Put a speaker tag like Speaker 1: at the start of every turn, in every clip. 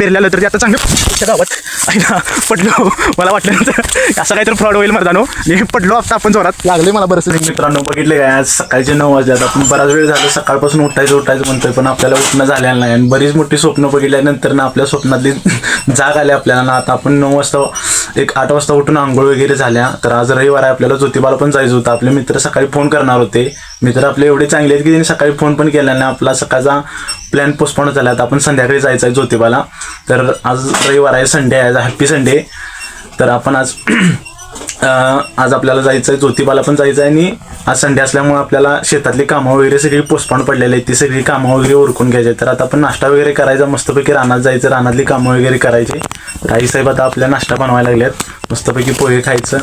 Speaker 1: पेरलेलं तर ते आता चांगलं गावात आहे ना पडलो. मला वाटलं नंतर असं काहीतरी फ्रॉड होईल मर्दानो. मी पडलो आता आपण जोरात लागले मला बरंच. मित्रांनो बघितले काय आज सकाळचे 9 वाजले. आपण बराच वेळ झाला सकाळपासून उठायचं म्हणतोय पण आपल्याला उठणं झालेलं नाही. आणि बरीच मोठी स्वप्न बघितल्यानंतर ना आपल्या स्वप्नातली जाग आली आपल्याला ना. आता आपण 9 वाजता 8 वाजता उठून आंघोळ वगैरे झाल्या. तर आज रविवार आहे आपल्याला ज्योतिबाला पण जायचं होतं. आपले मित्र सकाळी फोन करणार होते. मित्र आपले एवढे चांगले आहेत की त्यांनी सकाळी फोन पण केला नाही. आपला सकाळचा प्लॅन पोस्टपोन झाला. आता आपण संध्याकाळी जायचं आहे ज्योतिबाला. तर आज रविवार आहे, संडे आहे, हॅप्पी संडे. तर आपण आज आपल्याला जायचं आहे ज्योतिबाला पण जायचं आहे. आणि आज संडे असल्यामुळे आपल्याला शेतातली कामं वगैरे सगळी पोस्टपोन पडलेली आहेत. ती सगळी कामं वगैरे उरकून घ्यायची. तर आता आपण नाश्ता वगैरे करायचा, मस्तपैकी रानात जायचं, रानातली कामं वगैरे करायची. तर आईसाहेब आता आपल्या नाश्ता बनवायला लागल्यात. मस्तपैकी पोहे खायचं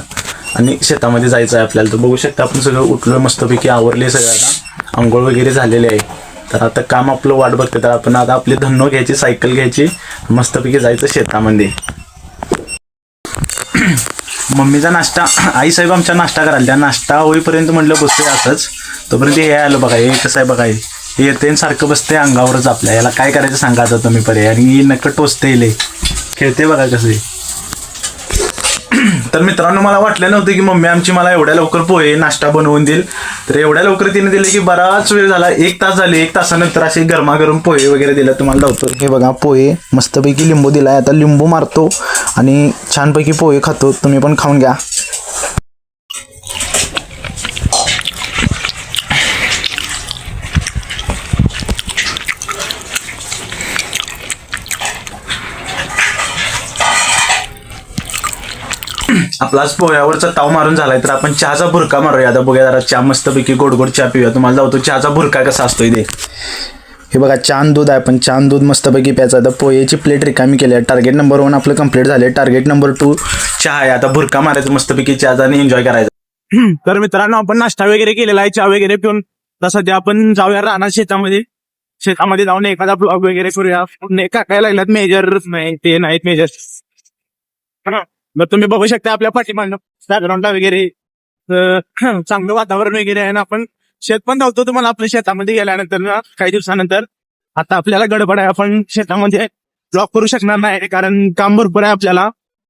Speaker 1: आणि शेतामध्ये जायचं आहे आपल्याला. तर बघू शकता आपण सगळं उठलो, मस्तपैकी आवरले सगळं. आता आंघोळ वगैरे झालेले आहे. तर आता काम आपलं वाट बघते. तर आपण आता आपली धन्नो घ्यायची, सायकल घ्यायची, मस्तपैकी जायचं शेतामध्ये. मम्मीचा नाश्ता, आईसाहेब आमचा नाश्ता करायला. त्या नाश्ता होईपर्यंत म्हटलं बसतोय असंच. तोपर्यंत हे आलं बघा, हे कसं आहे बघा, हे येते सारखं बसते अंगावरच आपल्या. याला काय करायचं सांगा आता तुम्ही पर्याय. आणि नक्क टोचते इले खेळते बघा कसे. तर मित्रांनो मला वाटलं नव्हतं की मम्मी आमची मला एवढ्या लवकर पोहे नाश्ता बनवून देईल. तर एवढ्या लवकर तिने दिले की बराच वेळ झाला, 1 तास झाले. 1 तासानंतर असे गरमागरम पोहे वगैरे दिले. तुम्हाला लावतो हे बघा पोहे, मस्तपैकी लिंबू दिलाय. आता लिंबू मारतो आणि छानपैकी पोहे खातो. तुम्ही पण खाऊन घ्या. आपला आज पोह्यावरचा ताव मारून झालाय. तर आपण चहाचा भुरका मारूया. आता बघूया जरा चहा, मस्तपैकी गोड गोड चहा पिऊया. तुम्हाला जाऊतो चहाचा भुरका कसा असतो इथे. हे बघा छान दूध आहे, पण छान दूध मस्तपैकी प्यायचं. आता पोहेची प्लेट रिकामी केली आहे. टार्गेट नंबर 1 आपलं कंप्लीट झाले. टार्गेट नंबर 2 चहा आहे. आता भुरका मारायचं मस्तपैकी चहाचा आणि एन्जॉय करायचा. तर मित्रांनो आपण नाश्ता वगैरे केलेला आहे, चहा वगैरे पिऊन. तर सध्या आपण जाऊया राहणार शेतामध्ये जाऊन एखादा ब्लॉग वगैरे करूया. काय लागल्यात मेजर नाही, ते नाहीत मेजर. मग तुम्ही बघू शकता आपल्या पाठीमागनं बॅकग्राऊंडला वगैरे चांगलं वातावरण वगैरे आहे ना. आपण शेत पण धावतो तुम्हाला आपल्या शेतामध्ये गेल्यानंतर ना काही दिवसानंतर. आता आपल्याला गडबड आहे, आपण शेतामध्ये ब्लॉग करू शकणार नाही कारण काम भरपूर आहे आपल्याला.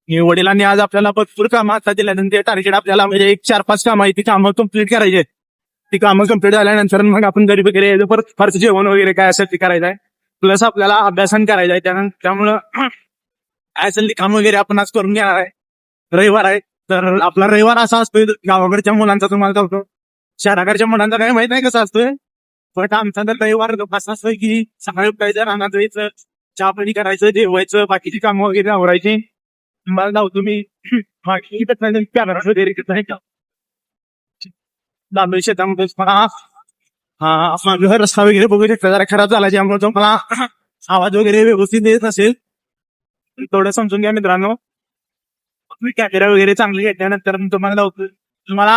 Speaker 1: वडिलांनी आज आपल्याला भरपूर कामं आता दिल्यानंतर टार्गेट आपल्याला म्हणजे 4-5 कामं आहे, ती कामं कम्प्लीट करायची. ती कामं कम्प्लीट झाल्यानंतर मग आपण घरी वगैरे परत फारचं जेवण वगैरे काय असेल ते करायचं आहे. प्लस आपल्याला अभ्यासन करायचं आहे. त्यामुळं असेल ती काम वगैरे आपण आज करून घेणार आहे. रविवार आहे तर आपला रविवार असा असतोय. गावाकडच्या मुलांचा तुम्हाला सांगतो, शहराकडच्या मुलांचा काही माहित नाही कसा असतोय. पण आमचा तर रविवार असा असतोय की सकाळी उठायचं, रानात जायचं, चहा पाणी करायचं, जेवायचं, बाकीची कामं वगैरे आवरायची. मला धावतो मी कॅमेरा वगैरे लांब शेतामध्ये. मला रस्ता वगैरे बघू शकता जरा खराब झाला, त्यामुळे तो मला आवाज वगैरे व्यवस्थित येत नसेल थोडं समजून घ्या मित्रांनो. तुम्ही कॅमेरा वगैरे चांगली घेतल्यानंतर तुम्हाला लावतो. तुम्हाला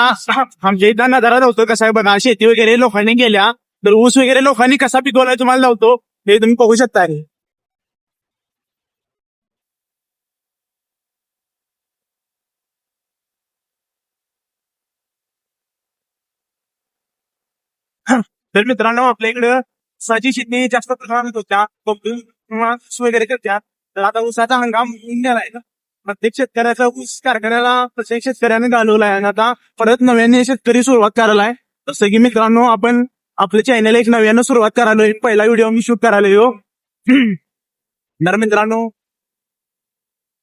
Speaker 1: आमच्या इथं नजारा लावतो कसा आहे बघा. शेती वगैरे लोकांनी गेल्या तर ऊस वगैरे लोकांनी कसा पिकवलाय तुम्हाला लावतो हे तुम्ही बघू शकता. तर मित्रांनो आपल्या इकडं ऊसाची शेती जास्त प्रमाणात होत्या, ऊस वगैरे करत्या. तर आता ऊसाचा हंगाम गेलाय ना. प्रत्येक शेतकऱ्याचा ऊस कारखान्याला प्रत्येक शेतकऱ्याने घालवलाय आणि आता परत नव्याने शेतकरी सुरुवात करायलाय. जसं की मित्रांनो आपण आपल्या चॅनल एक नव्यानं सुरुवात करायलोय. पहिला व्हिडिओ मी शूट करायला तर मित्रांनो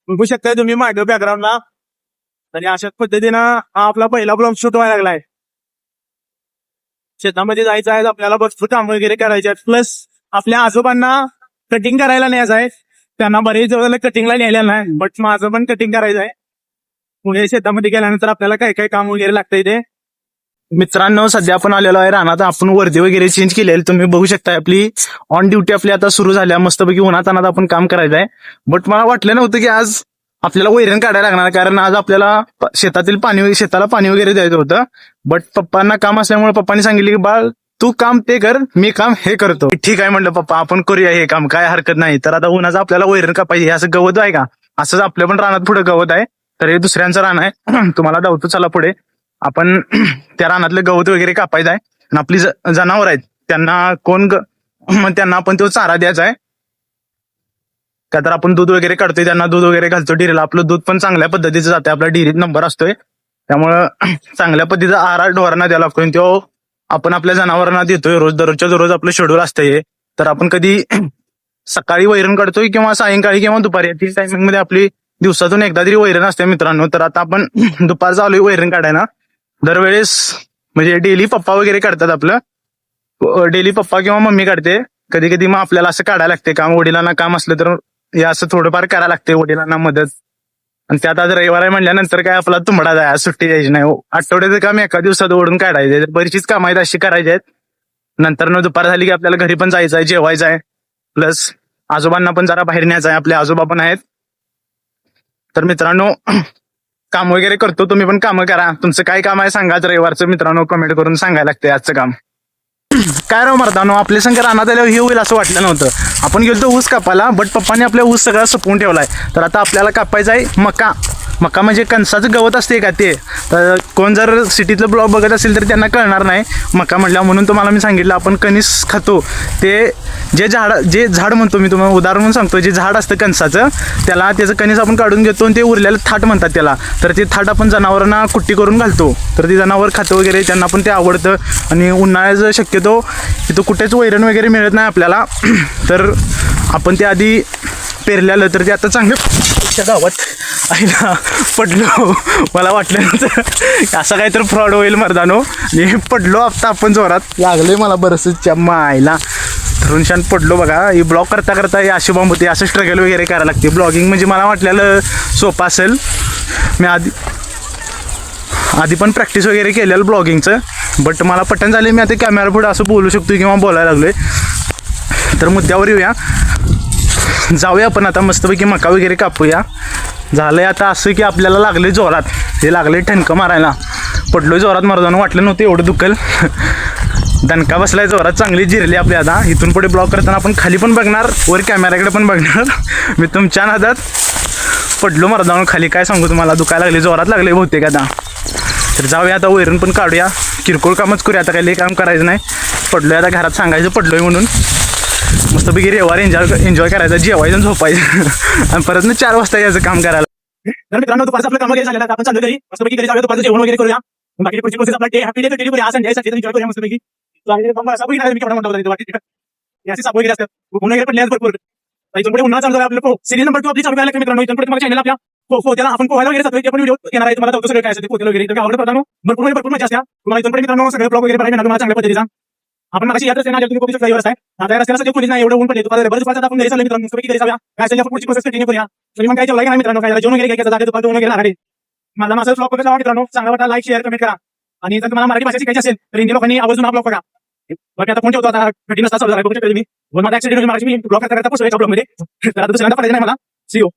Speaker 1: बघू शकताय तुम्ही माझ्या बॅकग्राऊंडला. आणि अशाच पद्धतीनं हा आपला पहिला ब्लॉग शूट व्हायला लागलाय. शेतामध्ये जायचं आहे, आपल्याला भरपूर काम वगैरे करायचे आहेत. प्लस आपल्या आजोबांना कटिंग करायला न्यायचं आहे. त्यांना बरेच वेळेला कटिंगला न्यायला नाही, बट माझं पण कटिंग करायचं आहे. पुणे शेतामध्ये गेल्यानंतर आपल्याला काय काय काम वगैरे लागतंय ते. मित्रांनो सध्या आपण आलेलो आहे रानात. आपण वर्दी वगैरे चेंज केलेली तुम्ही बघू शकता. आपली ऑन ड्युटी आपली आता सुरू झाल्या. मस्तपैकी उन्हात अनात आपण काम करायचं आहे. बट मला वाटलं नव्हतं की आज आपल्याला वैरण काढायला लागणार, कारण आज आपल्याला शेताला पाणी वगैरे द्यायचं होतं. बट पप्पांना काम असल्यामुळे पप्पांनी सांगितले की बाळ तू काम ते कर, मी काम हे करतो. ठीक आहे म्हणलं पप्पा आपण करूया हे काम, काय हरकत नाही. तर आता उन्हाचं आपल्याला वैरण कापायची. असं गवत आहे का, असंच आपल्या पण रानात पुढे गवत आहे. तर हे दुसऱ्यांचं रान आहे. तुम्हाला धावतो चला पुढे. आपण त्या रानातलं गवत वगैरे कापायचं आहे. आणि आपली जनावर आहेत त्यांना आपण तो चारा द्यायचा आहे. का तर आपण दूध वगैरे काढतोय, त्यांना दूध वगैरे घालतो डेअरीला. आपलं दूध पण चांगल्या पद्धतीचं जाते, आपल्या डेअरीत नंबर असतोय. त्यामुळं चांगल्या पद्धतीचा आहार ढोरांना द्यायला लागतोय. तो आपण आपल्या जनावरांना देतोय रोज, दररोजच्या दररोज आपलं शेड्यूल असतंय. तर आपण कधी सकाळी वैरण काढतोय किंवा सायंकाळी किंवा दुपारी, या टायमिंग मध्ये आपली दिवसातून एकदा तरी वैरण असते मित्रांनो. तर आता आपण दुपार चालू वैरण काढायला. दरवेळेस म्हणजे डेली पप्पा वगैरे काढतात आपलं, डेली पप्पा किंवा मम्मी काढते. कधी कधी मग आपल्याला असं काढायला लागते काम, वडिलांना काम असलं तर हे असं थोडंफार करायला लागते वडिलांना मदत. आणि त्यात आज रविवार आहे म्हणल्यानंतर काय आपला तुंबडा जाय, सुट्टी द्यायची नाही. आठवड्याचं काम एका दिवसात ओढून काढायचे. बरीचशीच कामं आहेत अशी करायची आहेत. नंतर न दुपार झाली की आपल्याला घरी पण जायचं आहे, जेवायचं आहे. प्लस आजोबांना पण जरा बाहेर न्यायचं आहे, आपले आजोबा पण आहेत. तर मित्रांनो काम वगैरे करतो, तुम्ही पण कामं करा. तुमचं काय काम आहे सांगा रविवारचं मित्रांनो, कमेंट करून सांगायला लागते आजचं काम. काय राव मर्दानो, आपल्या संग रानात आल्यावर हे होईल असं वाटलं नव्हतं. आपण गेलो ऊस कापायला, बट पप्पाने आपल्या ऊस सगळा सुपवून ठेवलाय. तर आता आपल्याला कापायचा आहे मका. मका म्हणजे कणसाचं गवत असते का ते. तर कोण जर सिटीतलं ब्लॉग बघत असेल तर त्यांना कळणार नाही मका म्हटल्या, म्हणून तुम्हाला मी सांगितलं. आपण कणीस खातो ते जे झाड म्हणतो, मी तुम्हाला उदाहरण म्हणून सांगतो. जे झाड असतं कणसाचं, त्याचं कणीस आपण काढून घेतो आणि ते उरलेलं थाट म्हणतात त्याला. तर ते थाट आपण जनावरांना कुट्टी करून घालतो. तर ते जनावर खातं वगैरे, त्यांना पण ते आवडतं. आणि उन्हाळ्याचं शक्यतो तिथं कुठेच वैरण वगैरे मिळत नाही आपल्याला. तर आपण ते आधी पेरलेलं, तर ते आता चांगलं गावात आईला पडलो. मला वाटलं असं काही तर फ्रॉड होईल मर्दानो. आणि पडलो आता आपण जोरात, लागले मला बरंचच्या मायला धरुनशान पडलो बघा. ही ब्लॉग करता करता हे अशी बॉम्ब होते, असं स्ट्रगल वगैरे करायला लागते. ब्लॉगिंग म्हणजे मला वाटलेलं सोपं असेल. मी आधी पण प्रॅक्टिस वगैरे केलेलं ब्लॉगिंगचं, बट मला पटन झाले. मी आता कॅमेरा पुढे असं बोलू शकतो किंवा बोलायला लागलोय. तर मुद्द्यावर येऊया, जाऊया आपण आता मस्तपैकी मका वगैरे कापूया. झालंय आता असं की आपल्याला लागले जोरात, हे लागले ठणकं मारायला. पडलोय जोरात मर्दानं, वाटलं नव्हतं एवढं दुखल. दणका बसलाय जोरात, चांगली जिरली आपली. आता इथून पुढे ब्लॉग करताना आपण खाली पण बघणार, वर कॅमेराकडे पण बघणार. मी तुमच्या नादात पडलो मर्दानं खाली. काय सांगू तुम्हाला, दुखायला लागले, जोरात लागले बहुतेक आता. तर जाऊया आता, वैरण पण काढूया, किरकोळ कामच करूया आता, काही काम करायचं नाही. पडलोय आता, घरात सांगायचं पडलोय म्हणून. मस्तपैकी रविवार एन्जॉय करायचं, जेवायचं, झोपायचं आणि परत 4 वाजता यायचं काम करायला. तर मित्रांनो दुपारचं आपलं काम वगैरे झालं, आपण चालू घरी मस्तपैकी घरी जाऊया, दुपारचं जेवण वगैरे करूया. बाकी पुढची प्रोसेस आपला हॅपी डे करूया, आज संडे एन्जॉय करूया मस्तपैकी. असे साप वगैरे असतात, ऊन वगैरे पडले भरपूर. इथून पुढे उन्हाळा चालू झाला आपलं. सिरीज नंबर 2 आपली चालू झाला मित्रांनो. इथून पुढे तुम्हाला चॅनल आपल्या त्याला आपण पोहायला वगैरे जातोय, आपण व्हिडिओ येणार आहे. तुम्हाला सगळं काय असेल पोहायला वगैरे, तर आवडत पडताना भरपूर मजा असते. तुम्हाला इथून पुढे मित्रांनो सगळं ब्लॉग वगैरे बघायला तुम्हाला चांगल्या पद्धतीचा. आपण मागाशी यात्रा तुम्ही बघू शकता आहे. आता रस्त्याला कोणी नाही, एवढं ऊन पडले. बरं दुपारचा आपण घरी चालू मित्रांनो, घरी जाऊया. काय असेल पुढची प्रोसेस कंटिन्यू करूया. तुम्ही मग काय जेवला का मित्रांनो, काय जेवण वगैरे घ्यायचं, दुपार जेवण वगैरे लागणार आहे. मला माझा ब्लॉग बघा मित्रांनो, चांगला वाटला लाईक शेअर कमेंट करा. आणि जर तुम्हाला मराठी भाषा शिकायची असेल तर हिंदी लोकांनी आवर्जून हा ब्लॉग बघा. बाकी आता फोन ठेवतो, आता 13 वाजता चालू झाला. बघू शकता तुम्ही. माझा ऍक्सिडेंट माझी ब्लॉग करता पोहोचलो एका ब्लॉग मध्ये. तर आता दुसऱ्यांदा पडायचं नाही मला. See you.